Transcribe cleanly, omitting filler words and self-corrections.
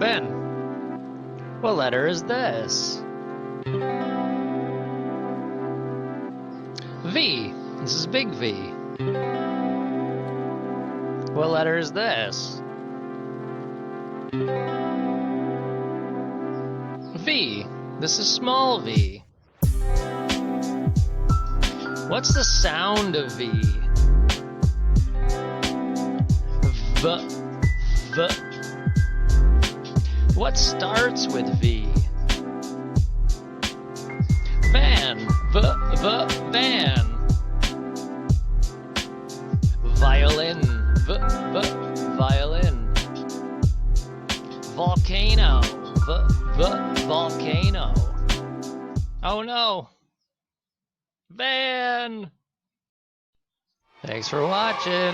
Ben, what letter is this? V. This is big V. What letter is this? V. This is small v. What's the sound of V? V. V. What starts with V? Van. Van. Violin. Violin. Volcano. Volcano. Oh no. Van. Thanks for watching.